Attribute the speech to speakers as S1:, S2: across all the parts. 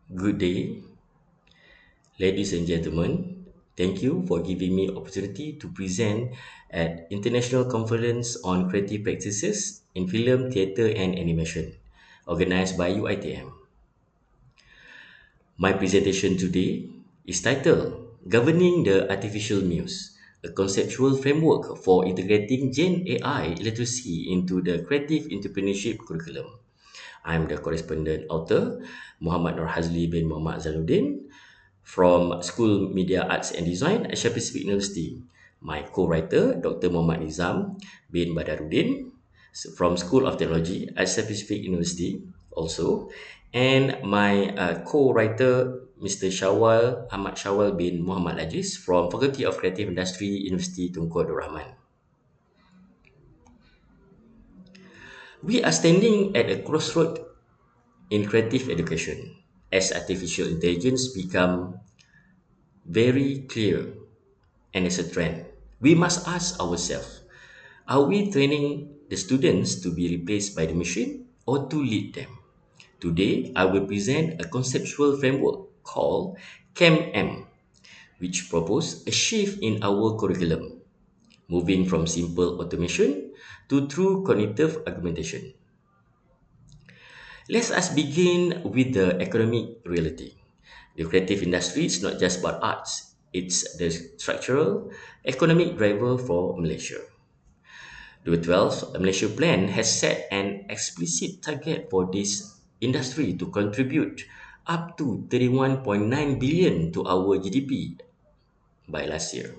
S1: Good day, ladies and gentlemen. Thank you for giving me opportunity to present at International Conference on Creative Practices in Film, Theatre and Animation, organized by UITM. My presentation today is titled Governing the Artificial Muse, a conceptual framework for integrating Gen AI literacy into the creative entrepreneurship curriculum. I'm the correspondent author, Muhammad Nur Hazli bin Muhammad Zaluddin, from School Media Arts and Design at Shah Pacific University. My co-writer, Dr. Muhammad Nizam bin Badaruddin, from School of Technology at Shah Pacific University also. And my co-writer, Mr. Ahmad Shawal bin Muhammad Ajis, from Faculty of Creative Industry, University Tunku Abdul Rahman. We are standing at a crossroad in creative education as artificial intelligence become very clear and as a trend. We must ask ourselves, are we training the students to be replaced by the machine or to lead them? Today, I will present a conceptual framework called CAM-M, which proposes a shift in our curriculum, moving from simple automation to true cognitive augmentation. Let us begin with the economic reality. The creative industry is not just about arts, it's the structural economic driver for Malaysia. The 12th Malaysia Plan has set an explicit target for this industry to contribute up to 31.9 billion to our GDP by last year.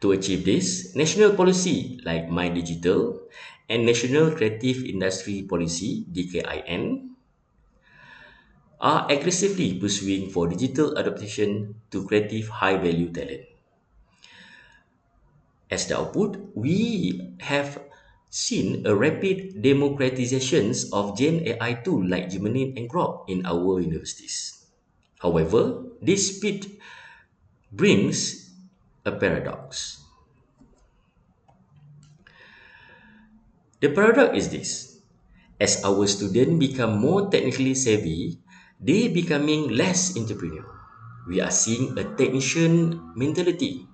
S1: To achieve this, national policy like My Digital and National Creative Industry Policy (DKIN) are aggressively pursuing for digital adaptation to creative high-value talent. As the output, we have seen a rapid democratization of Gen AI tools like Gemini and Grok in our universities. However, this speed brings a paradox. The paradox is this. As our students become more technically savvy, they becoming less entrepreneurial. We are seeing a technician mentality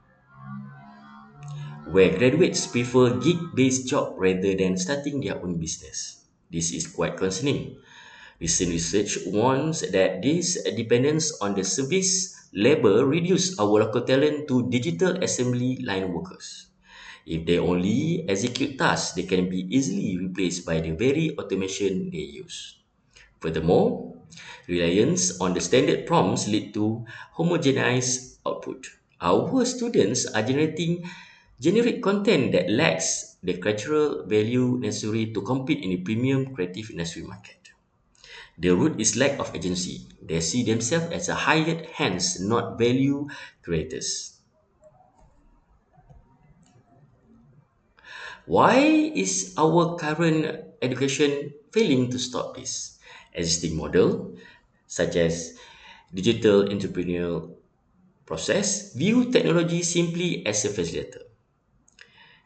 S1: where graduates prefer gig-based job rather than starting their own business. This is quite concerning. Recent research warns that this dependence on the service labor reduce our local talent to digital assembly line workers. If they only execute tasks, they can be easily replaced by the very automation they use. Furthermore, reliance on the standard prompts lead to homogenized output. Our students are generate content that lacks the cultural value necessary to compete in the premium creative industry market. The root is lack of agency. They see themselves as a hired hands, not value creators. Why is our current education failing to stop this? Existing model, such as digital entrepreneurial process, view technology simply as a facilitator.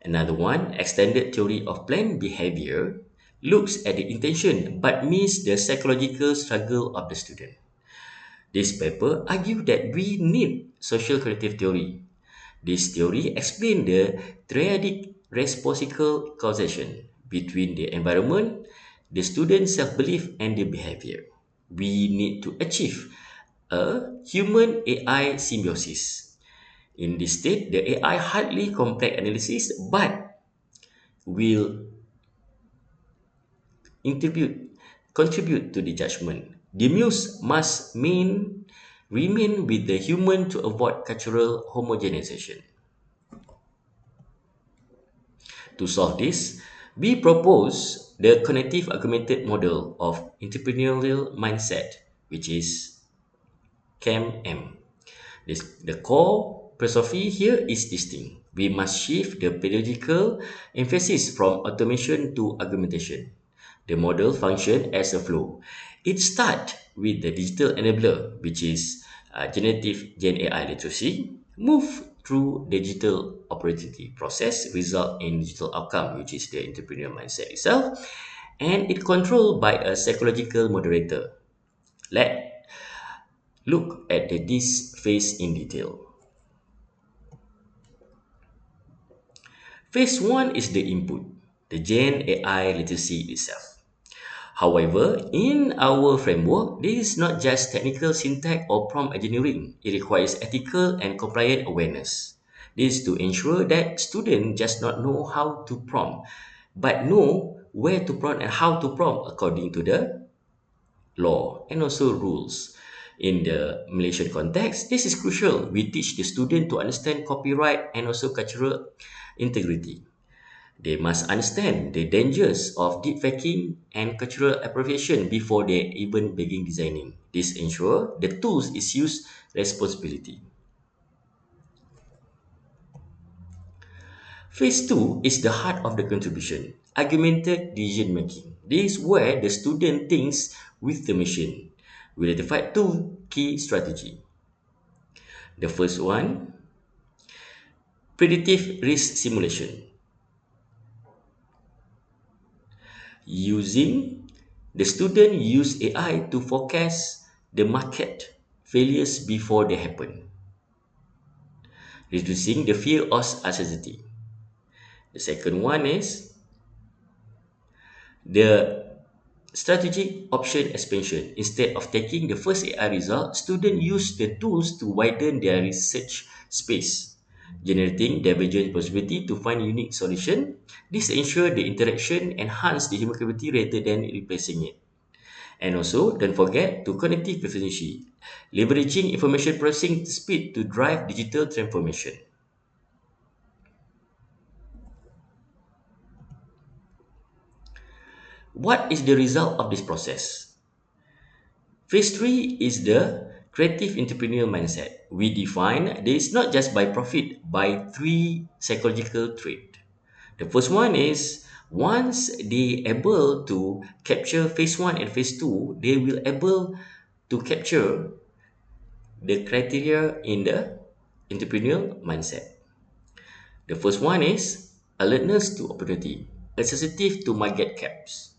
S1: Another one, extended theory of planned behavior, looks at the intention but miss the psychological struggle of the student. This paper argued that we need social creative theory. This theory explains the triadic reciprocal causation between the environment, the student's self-belief, and the behavior. We need to achieve a human AI symbiosis. In this state, the AI hardly complex analysis but will contribute, contribute to the judgment. The muse must remain with the human to avoid cultural homogenization. To solve this, we propose the cognitive augmented model of entrepreneurial mindset, which is CAM-M. The core philosophy here is distinct. We must shift the pedagogical emphasis from automation to augmentation. The model functions as a flow. It starts with the digital enabler, which is generative Gen AI literacy, move through digital operativity process, result in digital outcome, which is the entrepreneurial mindset itself, and it controlled by a psychological moderator. Let's look at this phase in detail. Phase 1 is the input, the Gen AI literacy itself. However, in our framework, this is not just technical syntax or prompt engineering. It requires ethical and compliant awareness. This is to ensure that students just not know how to prompt, but know where to prompt and how to prompt according to the law and also rules. In the Malaysian context, this is crucial. We teach the student to understand copyright and also cultural integrity. They must understand the dangers of deepfaking and cultural appropriation before they even begin designing. This ensures the tools is used responsibility. Phase 2 is the heart of the contribution, argumented decision making. This is where the student thinks with the machine. We identified two key strategies. The first one, predictive risk simulation. Using the student use AI to forecast the market failures before they happen, reducing the fear of uncertainty. The second one is the strategic option expansion. Instead of taking the first AI result, students use the tools to widen their research space, generating divergent possibility to find unique solution. This ensures the interaction enhance the human creativity rather than replacing it. And also, don't forget to cognitive efficiency, leveraging information processing speed to drive digital transformation. What is the result of this process? Phase 3 is the creative entrepreneurial mindset. We define this not just by profit, by three psychological traits. The first one is once they able to capture phase 1 and phase 2, they will able to capture the criteria in the entrepreneurial mindset. The first one is alertness to opportunity, a sensitive to market caps.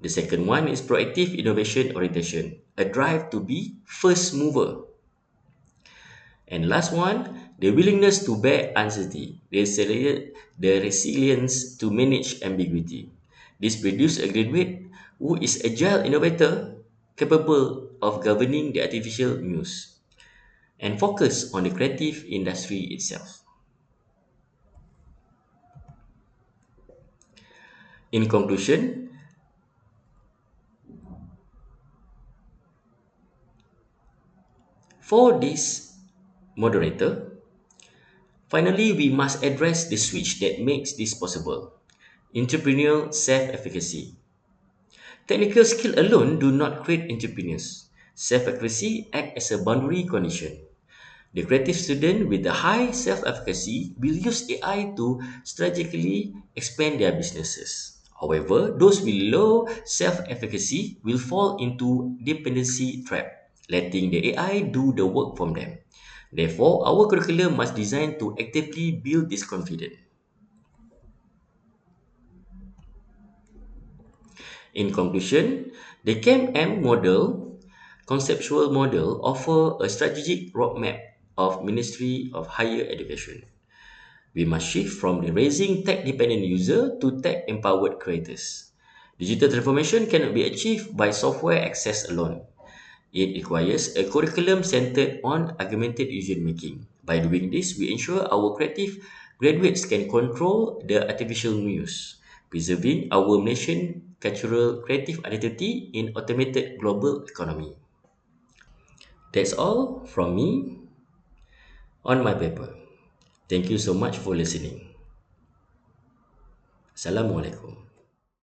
S1: The second one is proactive innovation orientation, a drive to be first mover. And last one, the willingness to bear uncertainty, the resilience to manage ambiguity. This produces a graduate who is agile innovator capable of governing the artificial muse and focus on the creative industry itself. In conclusion, for this moderator, finally we must address the switch that makes this possible. Entrepreneurial self-efficacy. Technical skill alone do not create entrepreneurs. Self-efficacy acts as a boundary condition. The creative student with the high self-efficacy will use AI to strategically expand their businesses. However, those with low self-efficacy will fall into dependency trap, letting the AI do the work for them. Therefore, our curriculum must design to actively build this confidence. In conclusion, the CAM-M model, conceptual model, offer a strategic roadmap of Ministry of Higher Education. We must shift from the raising tech-dependent user to tech-empowered creators. Digital transformation cannot be achieved by software access alone. It requires a curriculum centered on augmented decision-making. By doing this, we ensure our creative graduates can control the artificial muse, preserving our nation cultural creative identity in automated global economy. That's all from me on my paper. Thank you so much for listening. Assalamualaikum.